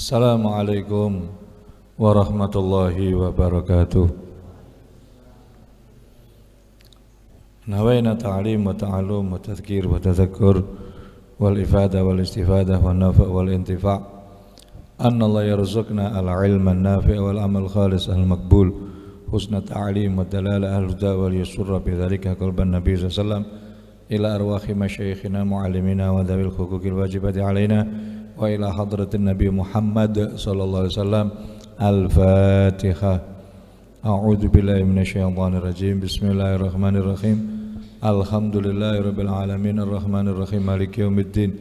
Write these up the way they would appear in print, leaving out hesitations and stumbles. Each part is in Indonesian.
Assalamualaikum warahmatullahi wabarakatuh. Nawaina ta'lim wa ta'allum wa tadhkir wa tadhakkur wal ifada wal istifadah wal nafa' wal intifa'. Anna Allah yarzuqna al-ilma an-nafi' wal amal khalis al-maqbul. Husna ta'lim wa dalala al-huda wal yasurra bidhalika qalban Nabi sallallahu alaihi wasallam ila arwahi masyayikhina muallimina wa dhawil hukukil wajibati alaina wa ila hadratin Nabi Muhammad sallallahu alaihi wasallam. Al-Fatihah. A'udzu billahi minasyaitonir rajim. Bismillahirrahmanirrahim. Alhamdulillahirabbil alamin arrahmanir rahim maliki yaumiddin.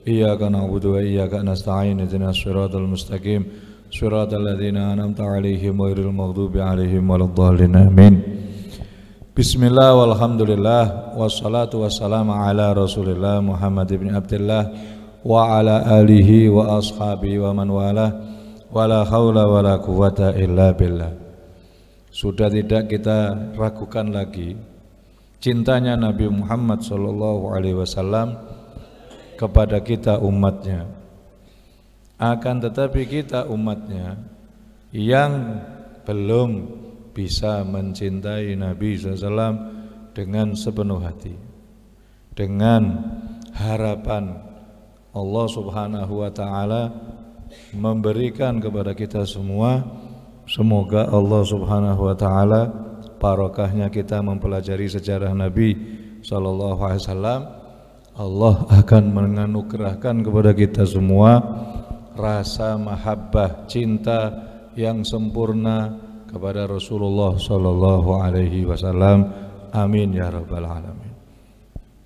Iyyaka na'budu wa iyyaka nasta'in. Ihdinas siratal mustaqim. Siratal ladzina an'amta 'alaihim ghairil maghdubi 'alaihim waladdallin. Amin. Bismillah walhamdulillah wassalatu wassalamu ala Rasulillah Muhammad ibn Abdullah wa ala alihi wa ashabihi wa man wala wala haula wala quwata illa billah. Sudah tidak kita ragukan lagi cintanya Nabi Muhammad sallallahu alaihi wasallam kepada kita umatnya. Akan tetapi kita umatnya yang belum bisa mencintai Nabi SAW dengan sepenuh hati, dengan harapan Allah Subhanahu wa ta'ala memberikan kepada kita semua, semoga Allah Subhanahu wa ta'ala barokahnya kita mempelajari sejarah Nabi sallallahu alaihi wasallam, Allah akan menganugerahkan kepada kita semua rasa mahabbah, cinta yang sempurna kepada Rasulullah sallallahu alaihi wasallam. Amin ya rabbal alamin.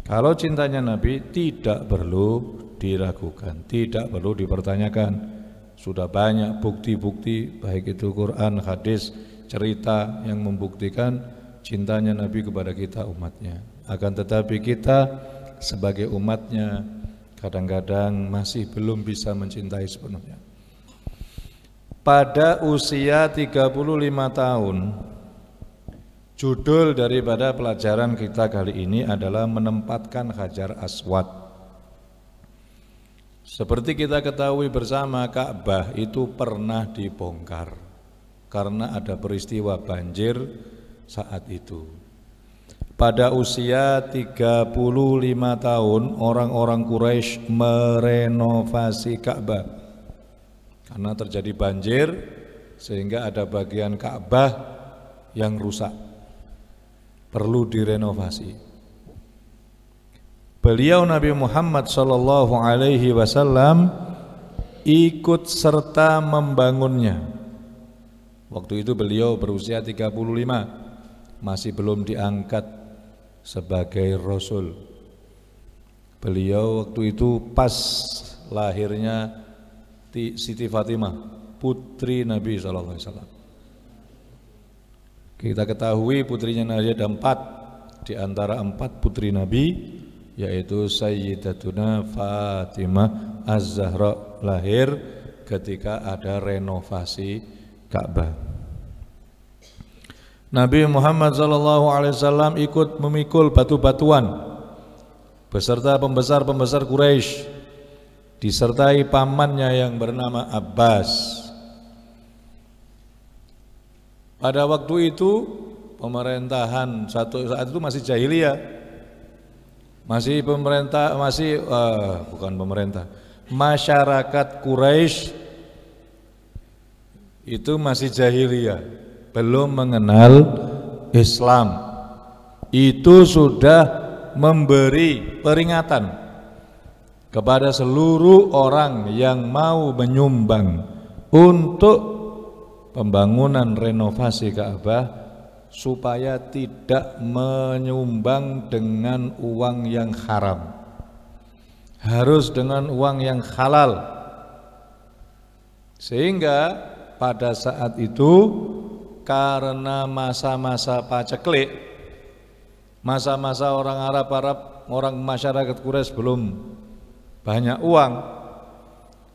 Kalau cintanya Nabi tidak perlu diragukan, tidak perlu dipertanyakan. Sudah banyak bukti-bukti, baik itu Quran, hadis, cerita yang membuktikan cintanya Nabi kepada kita umatnya. Akan tetapi kita sebagai umatnya kadang-kadang masih belum bisa mencintai sepenuhnya. Pada usia 35 tahun, judul daripada pelajaran kita kali ini adalah menempatkan Hajar Aswad. Seperti kita ketahui bersama, Ka'bah itu pernah dibongkar karena ada peristiwa banjir saat itu. Pada usia 35 tahun, orang-orang Quraisy merenovasi Ka'bah karena terjadi banjir sehingga ada bagian Ka'bah yang rusak, perlu direnovasi. Beliau Nabi Muhammad sallallahu alaihi wasallam ikut serta membangunnya. Waktu itu beliau berusia 35, masih belum diangkat sebagai Rasul. Beliau waktu itu pas lahirnya Siti Fatimah, putri Nabi sallallahu alaihi wasallam. Kita ketahui putrinya Nabi ada 4, di antara 4 putri Nabi, yaitu Sayyidatuna Fatimah Az-Zahra lahir ketika ada renovasi Ka'bah. Nabi Muhammad SAW ikut memikul batu-batuan beserta pembesar-pembesar Quraisy, disertai pamannya yang bernama Abbas. Pada waktu itu pemerintahan saat itu masih jahiliyah. Masyarakat Quraisy itu masih jahiliyah, belum mengenal Islam. Itu sudah memberi peringatan kepada seluruh orang yang mau menyumbang untuk pembangunan renovasi Ka'bah supaya tidak menyumbang dengan uang yang haram, harus dengan uang yang halal. Sehingga pada saat itu karena masa-masa paceklik, masa-masa orang Arab, orang masyarakat Quraisy belum banyak uang,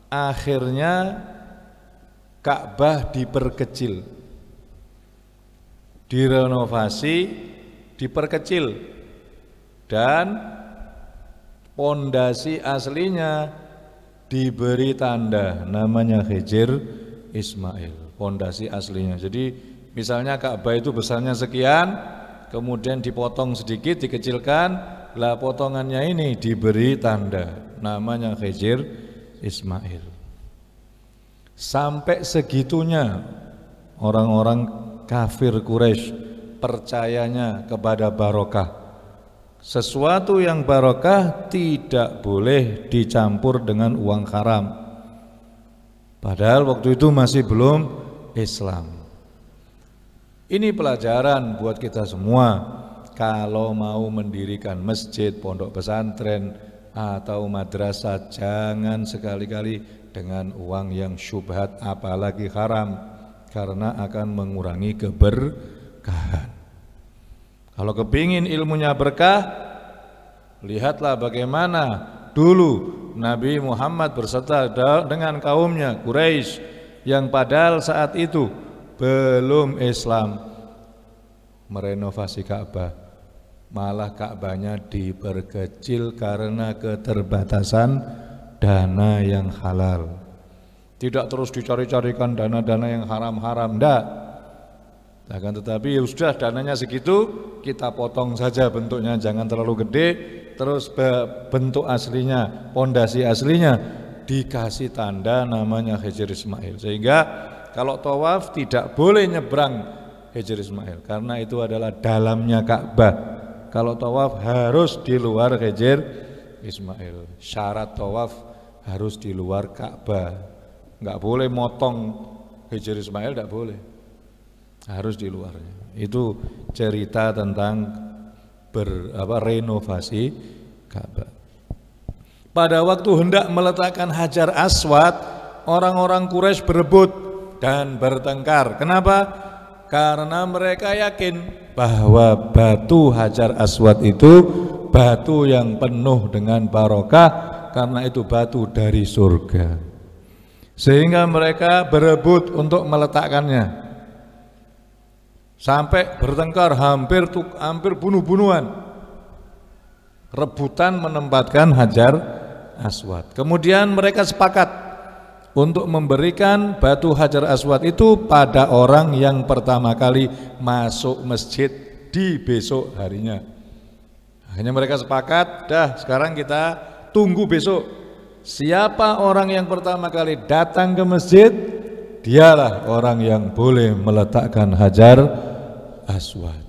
akhirnya Ka'bah diperkecil, direnovasi, diperkecil, dan pondasi aslinya diberi tanda namanya Hijr Ismail, pondasi aslinya. Jadi misalnya Ka'bah itu besarnya sekian, kemudian dipotong sedikit, dikecilkan, lah potongannya ini diberi tanda namanya Hijr Ismail. Sampai segitunya orang-orang kafir Quraisy percayanya kepada barokah. Sesuatu yang barokah tidak boleh dicampur dengan uang haram. Padahal waktu itu masih belum Islam. Ini pelajaran buat kita semua. Kalau mau mendirikan masjid, pondok pesantren, atau madrasah, jangan sekali-kali dengan uang yang syubhat apalagi haram, karena akan mengurangi keberkahan. Kalau kepingin ilmunya berkah, lihatlah bagaimana dulu Nabi Muhammad berserta dengan kaumnya Quraisy yang padahal saat itu belum Islam merenovasi Ka'bah. Malah Ka'bahnya diperkecil karena keterbatasan dana yang halal. Tidak terus dicari-carikan dana-dana yang haram-haram, enggak. Akan tetapi ya sudah, dananya segitu, kita potong saja bentuknya, jangan terlalu gede. Terus bentuk aslinya, pondasi aslinya dikasih tanda namanya Hijr Ismail. Sehingga kalau tawaf tidak boleh nyebrang Hijr Ismail, karena itu adalah dalamnya Ka'bah. Kalau tawaf harus di luar Hijr Ismail. Syarat tawaf harus di luar Ka'bah. Enggak boleh motong Hijr Ismail, enggak boleh. Harus di luarnya. Itu cerita tentang renovasi Ka'bah. Pada waktu hendak meletakkan Hajar Aswad, orang-orang Quraisy berebut dan bertengkar. Kenapa? Karena mereka yakin bahwa batu Hajar Aswad itu batu yang penuh dengan barokah, karena itu batu dari surga. Sehingga mereka berebut untuk meletakkannya. Sampai bertengkar, hampir bunuh-bunuhan, rebutan menempatkan Hajar Aswad. Kemudian mereka sepakat untuk memberikan batu Hajar Aswad itu pada orang yang pertama kali masuk masjid di besok harinya. Hanya mereka sepakat, dah sekarang kita tunggu besok. Siapa orang yang pertama kali datang ke masjid, dialah orang yang boleh meletakkan Hajar Aswad.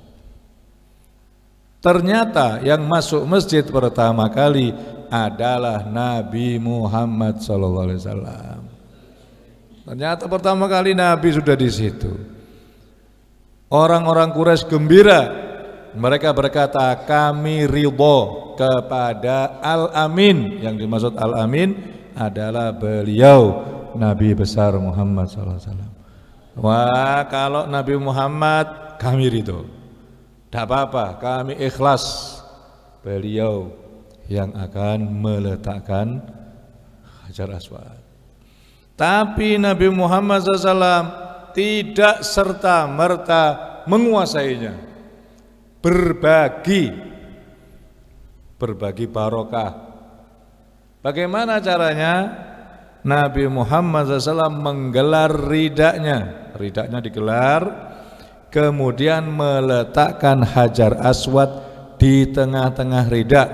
Ternyata yang masuk masjid pertama kali adalah Nabi Muhammad SAW. Ternyata pertama kali Nabi sudah di situ. Orang-orang Quraisy gembira. Mereka berkata, kami ridho kepada Al-Amin. Yang dimaksud Al-Amin adalah beliau Nabi besar Muhammad SAW. Wah, kalau Nabi Muhammad kami ridho, tidak apa-apa, kami ikhlas. Beliau yang akan meletakkan Hajar Aswad. Tapi Nabi Muhammad SAW tidak serta-merta menguasainya. Berbagi barokah. Bagaimana caranya? Nabi Muhammad SAW menggelar ridaknya digelar, kemudian meletakkan Hajar Aswad di tengah-tengah ridak.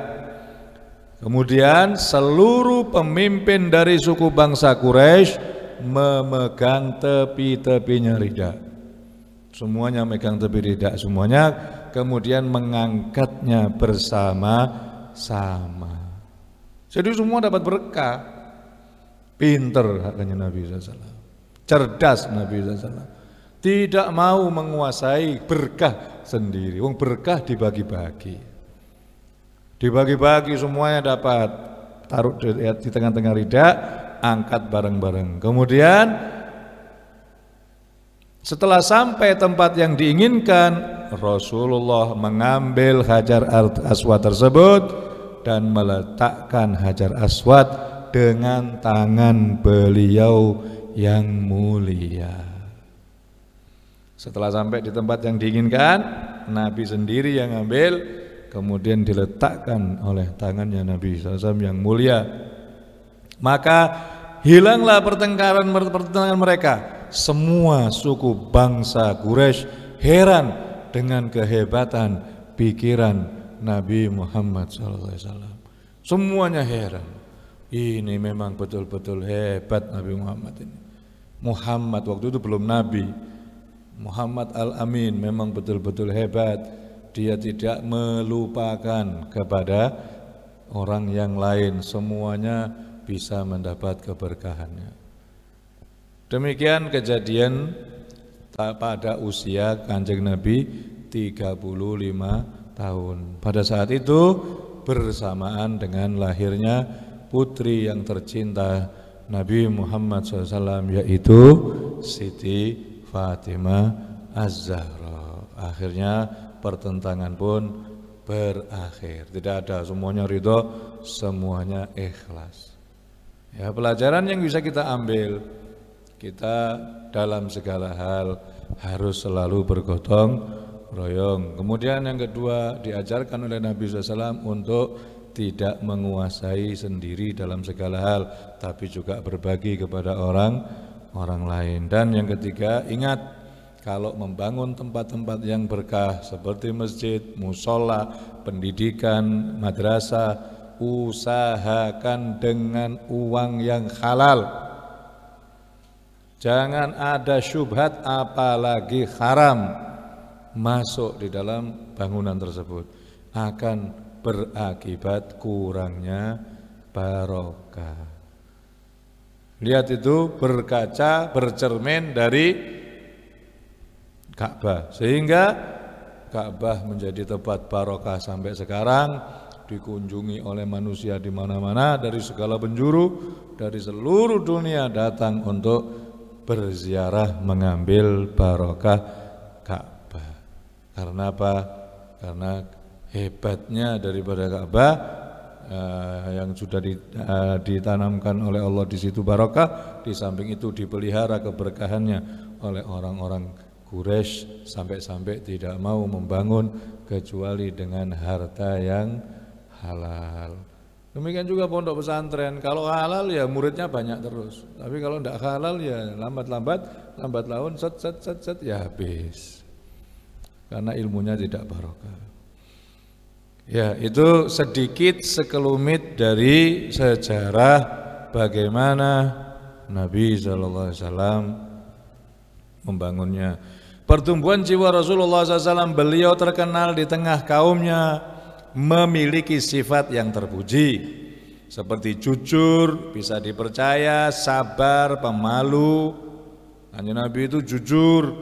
Kemudian seluruh pemimpin dari suku bangsa Quraisy memegang tepi-tepinya ridak. Semuanya megang tepi ridak, semuanya kemudian mengangkatnya bersama-sama. Jadi semua dapat berkah. Pinter katanya Nabi SAW, cerdas Nabi SAW, tidak mau menguasai berkah sendiri. Wong berkah dibagi-bagi, semuanya dapat. Taruh di tengah-tengah ridak, angkat bareng-bareng. Kemudian setelah sampai tempat yang diinginkan, Rasulullah mengambil Hajar Aswad tersebut dan meletakkan Hajar Aswad dengan tangan beliau yang mulia. Setelah sampai di tempat yang diinginkan, Nabi sendiri yang ambil, kemudian diletakkan oleh tangannya Nabi SAW yang mulia. Maka hilanglah pertengkaran mereka. Semua suku bangsa Quraisy heran dengan kehebatan pikiran Nabi Muhammad SAW. Semuanya heran. Ini memang betul-betul hebat Nabi Muhammad ini. Muhammad waktu itu belum Nabi. Muhammad Al-Amin memang betul-betul hebat. Dia tidak melupakan kepada orang yang lain. Semuanya bisa mendapat keberkahannya. Demikian kejadian pada usia Kanjeng Nabi 35 tahun. Pada saat itu bersamaan dengan lahirnya putri yang tercinta Nabi Muhammad SAW, yaitu Siti Fatimah Az-Zahra. Akhirnya pertentangan pun berakhir. Tidak ada, semuanya ridho, semuanya ikhlas. Ya, pelajaran yang bisa kita ambil, kita dalam segala hal harus selalu bergotong royong. Kemudian yang kedua, diajarkan oleh Nabi SAW untuk tidak menguasai sendiri dalam segala hal, tapi juga berbagi kepada orang lain. Dan yang ketiga, ingat, kalau membangun tempat-tempat yang berkah seperti masjid, musola, pendidikan, madrasah, usahakan dengan uang yang halal. Jangan ada syubhat apalagi haram masuk di dalam bangunan tersebut. Akan berakibat kurangnya barokah. Lihat itu, berkaca, bercermin dari Ka'bah, sehingga Ka'bah menjadi tempat barokah sampai sekarang, dikunjungi oleh manusia di mana-mana, dari segala penjuru, dari seluruh dunia datang untuk berziarah mengambil barokah Ka'bah. Karena apa? Karena hebatnya daripada Ka'bah yang sudah ditanamkan oleh Allah di situ barokah, di samping itu dipelihara keberkahannya oleh orang-orang Quraisy, sampai-sampai tidak mau membangun kecuali dengan harta yang halal. Demikian juga pondok pesantren, kalau halal ya muridnya banyak terus, tapi kalau tidak halal ya lambat laun set ya habis, karena ilmunya tidak barokah. Ya, itu sedikit sekelumit dari sejarah bagaimana Nabi SAW membangunnya. Pertumbuhan jiwa Rasulullah SAW, beliau terkenal di tengah kaumnya memiliki sifat yang terpuji, seperti jujur, bisa dipercaya, sabar, pemalu. Kanjeng Nabi itu jujur,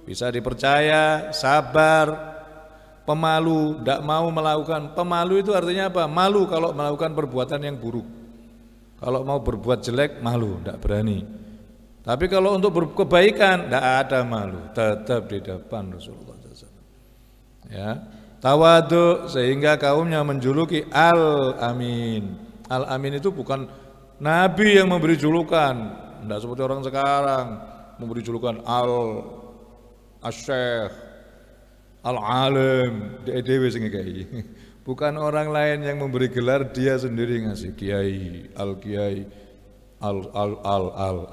bisa dipercaya, sabar, pemalu, tidak mau melakukan. Pemalu itu artinya apa? Malu kalau melakukan perbuatan yang buruk. Kalau mau berbuat jelek, malu, tidak berani. Tapi kalau untuk berkebaikan, tidak ada malu, tetap di depan Rasulullah SAW. Ya. Tawadhu, sehingga kaumnya menjuluki Al-Amin. Al-Amin itu bukan Nabi yang memberi julukan, tidak seperti orang sekarang memberi julukan Al-Syekh, Al-Alim, dewe sing kiai. Bukan orang lain yang memberi gelar, dia sendiri ngasih kiai, Al-Kiai,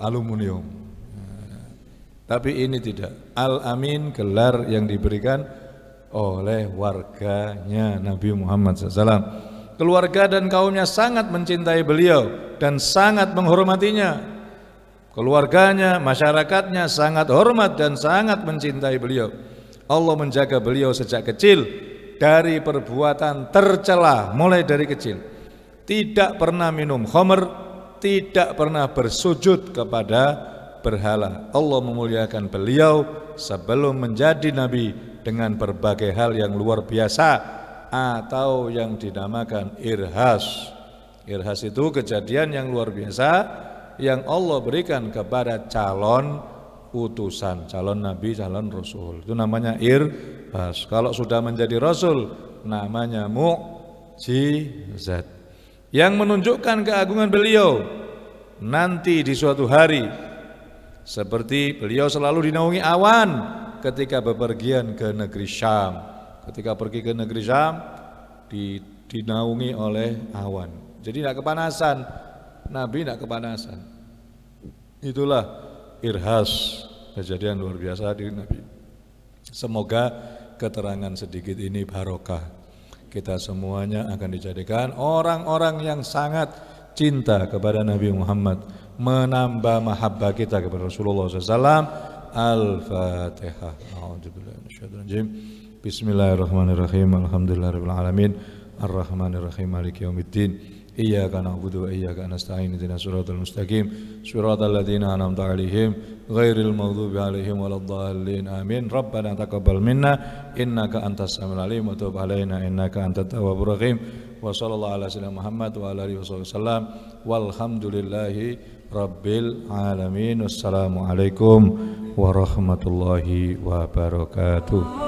Aluminium. Tapi ini tidak. Al-Amin gelar yang diberikan oleh warganya Nabi Muhammad SAW. Keluarga dan kaumnya sangat mencintai beliau dan sangat menghormatinya. Keluarganya, masyarakatnya sangat hormat dan sangat mencintai beliau. Allah menjaga beliau sejak kecil dari perbuatan tercela, mulai dari kecil. Tidak pernah minum khamr, tidak pernah bersujud kepada berhala. Allah memuliakan beliau sebelum menjadi nabi dengan berbagai hal yang luar biasa atau yang dinamakan irhas. Irhas itu kejadian yang luar biasa yang Allah berikan kepada calon utusan, calon nabi, calon rasul. Itu namanya irhas. Kalau sudah menjadi rasul, namanya mu'jizat, yang menunjukkan keagungan beliau nanti di suatu hari. Seperti beliau selalu dinaungi awan ketika bepergian ke negeri Syam. Ketika pergi ke negeri Syam, dinaungi oleh awan, jadi tidak kepanasan. Nabi tidak kepanasan. Itulah irhas, kejadian luar biasa di Nabi. Semoga keterangan sedikit ini barokah. Kita semuanya akan dijadikan orang-orang yang sangat cinta kepada Nabi Muhammad, menambah mahabbah kita kepada Rasulullah SAW. Al-Fatihah. Bismillahirrahmanirrahim. Alhamdulillahirabbil alamin. Ar-Rahmanirrahim. Maliki yaumiddin. Iyyaka na'budu wa iyyaka nasta'in. Ihdinas siratal mustaqim. Siratal ladzina an'amta 'alaihim ghairil maghdubi 'alaihim waladdallin. Amin. Rabbana taqabbal minna innaka antas samiul 'alim wa tub 'alaina innaka antat tawwabur rahim. Wa sallallahu ala sayyidina Muhammad wa ala alihi wasallam. Walhamdulillahi rabbil alamin. Wassalamualaikum warahmatullahi wabarakatuh.